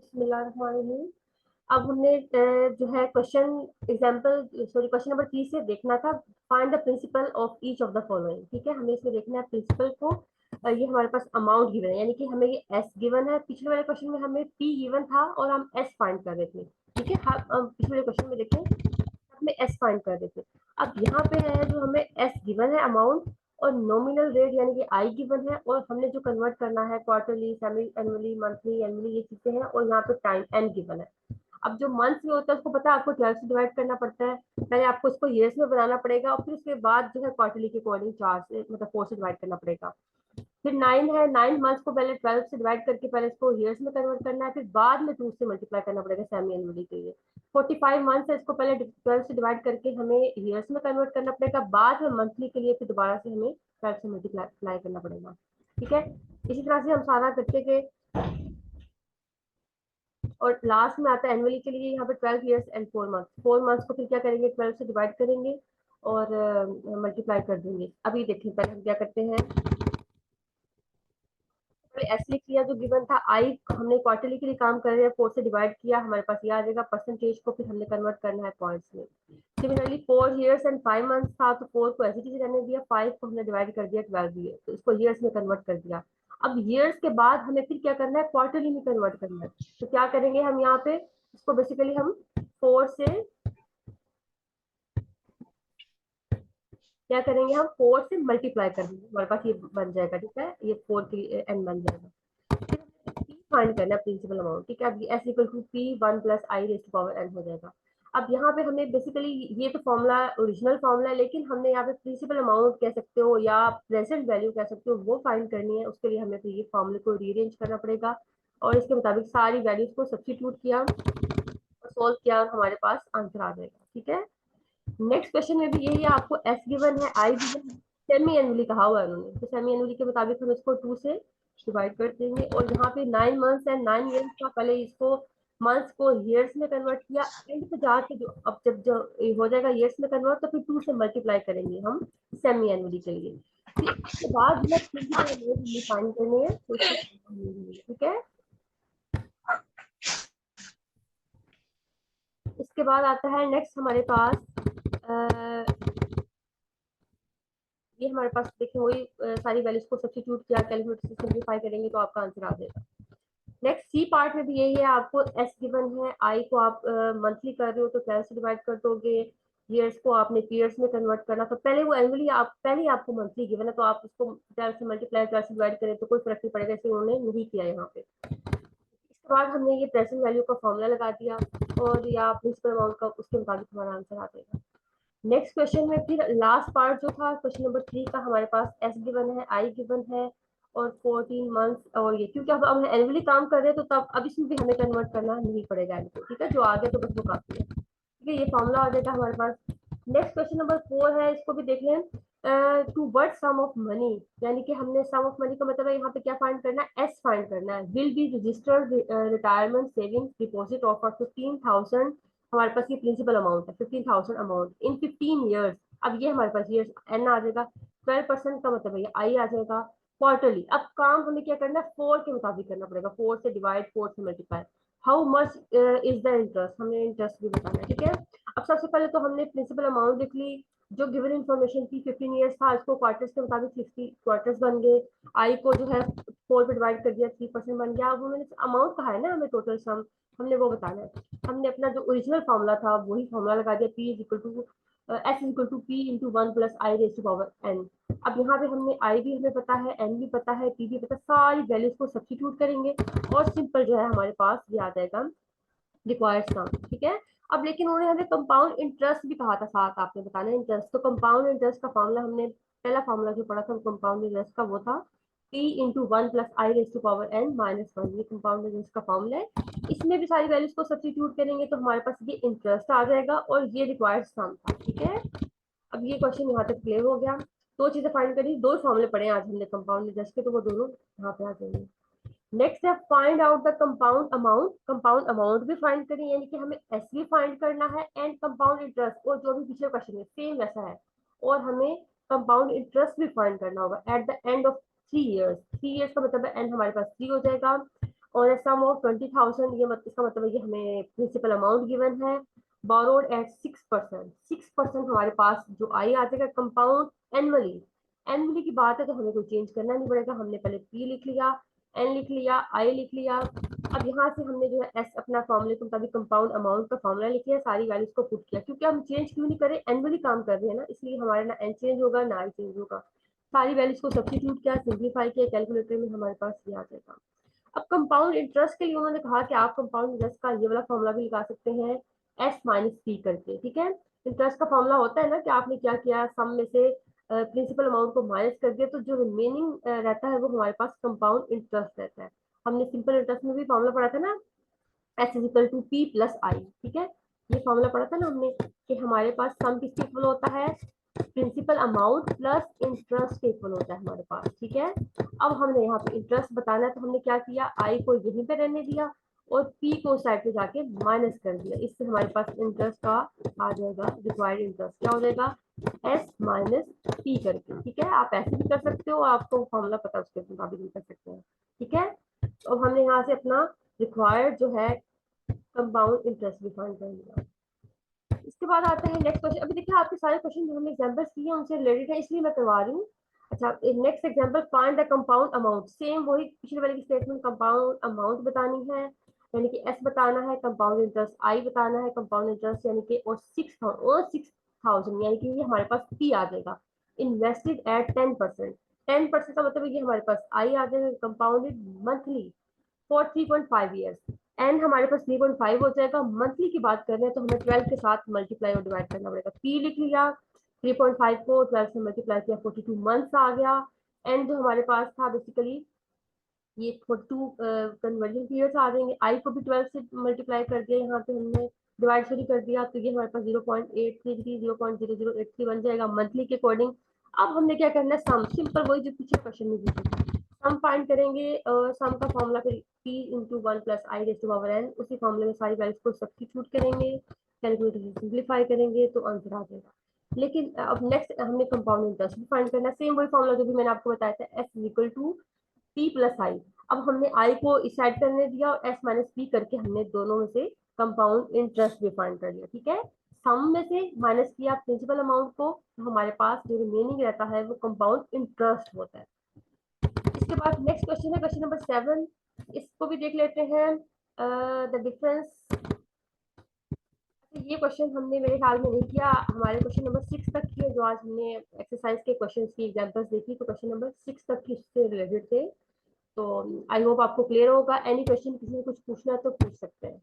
बिस्मिल्लाहिर्रहमानिर्रहीम। अब हमने जो है क्वेश्चन क्वेश्चन नंबर 3 से देखना था। Find the principle of each of the following. ठीक है, हमें इसमें देखना है प्रिंसिपल को। ये हमारे पास अमाउंट गिवन है, यानी कि हमें ये एस गिवन है। पिछले वाले क्वेश्चन में हमें पी गिवन था और हम एस फाइंड कर रहे थे। ठीक है, हम पिछले वाले क्वेश्चन में देखें हमें एस फाइंड कर रहे थे। अब यहाँ पे है जो हमें एस गिवन है अमाउंट, और नॉमिनल रेट यानी कि आई गिवन है, और हमने जो कन्वर्ट करना है quarterly, semi annually, monthly, annually, ये चीजें हैं, और यहाँ पे टाइम एन गिवन है। अब जो मंथ में होता है उसको पता है आपको 12 से डिवाइड करना पड़ता है। पहले आपको इसको ईयर्स में बनाना पड़ेगा, और फिर उसके बाद जो है क्वार्टरली के अकॉर्डिंग 4 से मतलब 4 से डिवाइड करना पड़ेगा। फिर 9 है, 9 मंथ्स को पहले 12 से डिवाइड करके पहले इसको ईयर्स में कन्वर्ट करना है, फिर बाद में 2 से मल्टीप्लाई करना पड़ेगा सेमी एनुअली के लिए। 45 मंथ्स है, इसको पहले 12 से डिवाइड करके हमें ईयर्स में कन्वर्ट करना पड़ेगा, बाद में मंथली के लिए फिर दोबारा से हमें 12 से मल्टीप्लाई करना पड़ेगा। ठीक है, इसी तरह से हम सारा करते गए, और लास्ट में आता है एनुअली के लिए। यहाँ पे 12 ईयर्स एंड 4 मंथ्स। 4 मंथ्स को फिर क्या करेंगे, 12 से डिवाइड करेंगे और मल्टीप्लाई कर देंगे। अभी देखिए पहले हम क्या करते हैं, एस लिख लिया जो गिवन था। आई हमने क्वार्टरली के लिए काम कर रहे हैं, 4 से डिवाइड किया, हमारे पास ये आ जाएगा। परसेंटेज को फिर हमने कन्वर्ट करना है पॉइंट्स में। सिमिलरली 4 ईयर्स एंड 5 मंथ्स था, तो 4 को ऐसी चीज रहने दिया, 5 को हमने डिवाइड कर दिया 12 ईयर, तो इसको ईयर्स में कन्वर्ट कर दिया। अब ईयर्स के बाद हमें फिर क्या करना है, क्वार्टरली में कन्वर्ट करना है। तो क्या करेंगे हम यहाँ पे, इसको बेसिकली हम 4 से क्या करेंगे, हम 4 से मल्टीप्लाई कर देंगे, हमारे पास ये बन जाएगा। ठीक है, ये 4 की एन बन जाएगा। फाइंड करना है प्रिंसिपल अमाउंट। ठीक है, अब S equal to P 1 + i⁻n हो जाएगा। अब यहाँ पे हमें बेसिकली ये तो फॉर्मूला ओरिजिनल फॉर्मूला है, लेकिन हमने यहाँ पे प्रिंसिपल अमाउंट कह सकते हो या प्रेजेंट वैल्यू कह सकते हो, वो फाइंड करनी है। उसके लिए हमें फिर ये फॉर्मूले को रीअरेंज करना पड़ेगा, और इसके मुताबिक सारी वैल्यूज को सब्स्टिट्यूट किया और सोल्व किया, और हमारे पास आंसर आ जाएगा। ठीक है, नेक्स्ट क्वेश्चन में भी यही है, आपको एस गिवन है, आई गिवन है, सेमी एनुअली कहा हुआ है उन्होंने, तो सेमी एनुअली के मुताबिक हम इसको 2 से डिवाइड कर देंगे। और यहाँ पे 9 मंथ्स है, 9 ईयर्स का, पहले इसको मंथ्स को ईयर्स में कन्वर्ट किया, एंड पे जाके जो अब जब जो हो जाएगा ईयर्स में कन्वर्ट, तो फिर 2 से मल्टीप्लाई करेंगे हम सेमी एनुअली के लिए। फिर इसके बाद जो है फाइंड करनी है, तो इसको ठीक है। इसके बाद आता है नेक्स्ट हमारे पास ये हमारे पास देखिए वही सारी वैल्यूज को सब्स्टिट्यूट किया, कैलकुलेट से सिंपलीफाई करेंगे तो आपका आंसर आ जाएगा। नेक्स्ट सी पार्ट में भी यही है, आपको एस गिवन है, आई को आप मंथली कर रहे हो तो 12 से डिवाइड कर दोगे, ईयर्स को आपने पीरियड्स में कन्वर्ट करना, तो पहले वो एनुअली आप पहले ही आपको मंथली गिवन है, तो आप उसको 12 से मल्टीप्लाई 12 से डिवाइड करें तो कोई फर्क नहीं पड़ेगा, इसे उन्होंने नहीं किया यहाँ पे। इसके बाद हमने ये प्रेजेंट वैल्यू का फॉर्मूला लगा दिया, और या प्रिंसिपल अमाउंट का, उसके मुताबिक हमारा आंसर आ जाएगा। नेक्स्ट क्वेश्चन में फिर लास्ट पार्ट जो था क्वेश्चन नंबर 3 का, हमारे पास एस गिवन है, आई गिवन है, और 14 मंथ्स, और ये क्योंकि अब हम एनुअली काम कर रहे हैं तो तब अब इसमें भी हमें कन्वर्ट करना नहीं पड़ेगा इनको। ठीक है, जो आगे तो बस वो काफी है। ठीक है, ये फॉर्मूला आ जाएगा हमारे पास। नेक्स्ट क्वेश्चन नंबर 4 है, इसको भी देख लें। To what sum of money, यानी कि हमने सम ऑफ मनी का मतलब है यहाँ पे क्या फाइंड करना है, एस फाइंड करना है। Will be registered retirement savings deposit of 15,000, हमारे पास ये प्रिंसिपल अमाउंट है 15,000 अमाउंट इन 15 ईयर्स। अब ये हमारे पास ईयर्स एन आ जाएगा, 12% का मतलब है ये आई आ जाएगा। क्वार्टरली, अब काम हमें क्या करना है, 4 के मुताबिक करना पड़ेगा, 4 से डिवाइड, 4 से multiply. How much is the interest, हमने इंटरेस्ट भी बताना है। ठीक है, अब सबसे पहले तो हमने प्रिंसिपल अमाउंट लिख ली, जो गिवन इन्फॉर्मेशन थी 15 ईयर्स था, इसको क्वार्टर्स के मुताबिक 60 क्वार्टर्स बन गए। आई को जो है 4 पे डिवाइड कर दिया, 3% बन गया। अब हमने अमाउंट कहा है ना हमें, टोटल सम हमने वो बताना है। हमने अपना जो ओरिजिनल फॉर्मूला था वही फॉर्मूला लगा दिया, P is equal to S is equal to P into 1 + i⁻n। अब यहाँ पे हमने आई भी हमें पता है, एन भी पता है, पी भी पता है, सारी वैल्यूज को सब्स्टिट्यूट करेंगे, और सिंपल जो है हमारे पास ये आ जाएगा रिक्वायर्ड सम। ठीक है, अब लेकिन उन्होंने हमें कंपाउंड इंटरेस्ट भी कहा था, साथ आपने बताना है इंटरेस्ट। तो कंपाउंड इंटरेस्ट का फॉर्मूला हमने पहला फॉर्मूला जो पढ़ा था कंपाउंड इंटरेस्ट का, वो था p इंटू 1 + i⁻n-1, ये कंपाउंड इंटरेस्ट का फॉर्मूला है। इसमें भी सारी वैल्यूज को सब्स्टिट्यूट करेंगे तो हमारे पास ये इंटरेस्ट आ जाएगा, और ये रिक्वायर्ड सम था। ठीक है, अब ये क्वेश्चन यहाँ तक क्लियर हो गया। दो चीजें फाइंड करी, दो फॉर्मूले पढ़े आज हमने कंपाउंड इंटरेस्ट के, तो वो दोनों यहाँ पे आ जाएंगे। नेक्स्ट है find out the compound amount. Compound amount भी फाइंड करें, यानी कि हमें एस भी फाइंड करना है, एंड कंपाउंड इंटरेस्ट, और जो भी पिछले क्वेश्चन में सेम वैसा है, और हमें कंपाउंड इंटरेस्ट भी फाइंड करना होगा at the end of 3 years. 3 years का मतलब है एंड हमारे पास 3 हो जाएगा, और सम ऑफ 20,000, ये इसका मतलब है कि हमें प्रिंसिपल अमाउंट गिवन है, बोरोड एट 6%। 6% हमारे पास जो आई आ जाएगा कंपाउंड एनुअली। एनुअली की बात है तो हमें कोई चेंज करना नहीं पड़ेगा, हमने पहले पी लिख लिया, एन लिख लिया, आई लिख लिया। अब यहाँ से हमने जो है एस अपना फॉर्मूले के मुताबिक कंपाउंड अमाउंट का फॉर्मूला लिख लिया, सारी वैल्यूज को पुट किया, क्योंकि हम चेंज क्यों नहीं कर रहे, एनुअली काम कर रहे हैं ना, इसलिए हमारा ना एन चेंज होगा ना आई चेंज होगा। सारी वैल्यूज को सब्स्टिट्यूट किया, सिंप्लीफाई किया, कैलकुलेटर में हमारे पास ये आ जाएगा। अब कंपाउंड इंटरेस्ट के लिए उन्होंने कहा कि आप कंपाउंड इंटरेस्ट का ये वाला फॉर्मूला भी लगा सकते हैं, एस माइनस पी करके, ठीक है। इंटरेस्ट का फॉर्मूला होता है ना कि आपने क्या किया, सम में से प्रिंसिपल अमाउंट को माइनस कर दिया, तो जो रिमेनिंग रहता है वो हमारे पास कंपाउंड इंटरेस्ट रहता है। हमने सिंपल इंटरेस्ट में भी फॉर्मूला पढ़ा था ना, S is equal to P plus I, ठीक है। ये फॉर्मूला पढ़ा था ना हमने कि हमारे पास सम किसके इक्वल होता है, प्रिंसिपल अमाउंट प्लस इंटरेस्ट के इक्वल होता है हमारे पास, ठीक है। अब हमने यहाँ पे इंटरेस्ट बताना है, तो हमने क्या किया, आई को यहीं पे रहने दिया और पी को साइड पे जाके माइनस कर दिया, इससे हमारे पास इंटरेस्ट का आ जाएगा, रिक्वायर्ड इंटरेस्ट क्या हो जाएगा, एस माइनस पी करके, ठीक है। आप ऐसे भी कर सकते हो, आपको फॉर्मूला पता उसके मुताबिक भी कर सकते हैं, ठीक है। तो अब हमने यहाँ से अपना रिक्वायर्ड जो है कंपाउंड इंटरेस्ट भी फाइंड कर लिया। इसके बाद आता है नेक्स्ट क्वेश्चन। अभी देखिए आपके सारे क्वेश्चन जो हमने एग्जांपल्स किए हैं उनसे रिलेटेड है, इसलिए मैं करवा रही हूँ। अच्छा, next example, find the compound amount. Same वही पिछले वाले की स्टेटमेंट, कंपाउंड अमाउंट बतानी है, यानी कि एस बताना है, कंपाउंड इंटरेस्ट आई बताना है, कंपाउंड इंटरेस्ट यानी कि और 6,000 यानी कि ये हमारे पास पी आ जाएगा, इन्वेस्टेड एट 10%। 10% का मतलब ये हमारे पास आई आ जाएगा, compounded monthly for 3.5 years. N हमारे पास 3.5 हो जाएगा। मंथली की बात कर रहे हैं तो हमें 12 के साथ मल्टीप्लाई और डिवाइड करना पड़ेगा। पी लिख लिया, 3.5 को 12 से मल्टीप्लाई किया, 42 मंथ्स आ गया। एन जो हमारे पास था बेसिकली ये 42 कन्वर्जन पीरियड्स आ जाएंगे। आई को भी 12 से मल्टीप्लाई कर दिया, यहाँ पे हमने डिवाइड शुरू कर दिया, तो ये हमारे पास 0.833 0.0083 बन जाएगा मंथली के अकॉर्डिंग। अब हमने क्या करना है, सम, सिंपल वही जो पीछे क्वेश्चन में दी थी, सम फाइंड करेंगे। सम का फॉर्मूला फिर p into one plus i raise to power n, उसी फॉर्मूले में सारी वैल्यूज को सब्स्टिट्यूट करेंगे, कैलकुलेटर से सिंप्लीफाई करेंगे तो आंसर आ जाएगा। लेकिन अब नेक्स्ट हमने कंपाउंड इंटरेस्ट भी फाइंड करना है, सेम वही फॉर्मूला जो भी मैंने आपको बताया था, s is equal to P plus I. अब हमने आई को इस साइड करने दिया और एस माइनस पी करके हमने दोनों में से कंपाउंड इंटरेस्ट भी फाइंड कर लिया, ठीक है। सम में से माइनस किया प्रिंसिपल अमाउंट को, तो हमारे पास जो रिमेनिंग रहता है वो कंपाउंड इंटरेस्ट होता है। इसके बाद नेक्स्ट क्वेश्चन है क्वेश्चन नंबर 7, इसको भी देख लेते हैं, द डिफरेंस। ये क्वेश्चन हमने मेरे ख्याल में नहीं किया, हमारे क्वेश्चन नंबर 6 तक की है, जो आज हमने एक्सरसाइज के क्वेश्चन की एग्जांपल्स देखी, तो क्वेश्चन नंबर 6 तक की इससे रिलेटेड थे। तो आई होप आपको क्लियर होगा। एनी क्वेश्चन किसी ने कुछ पूछना है तो पूछ सकते हैं।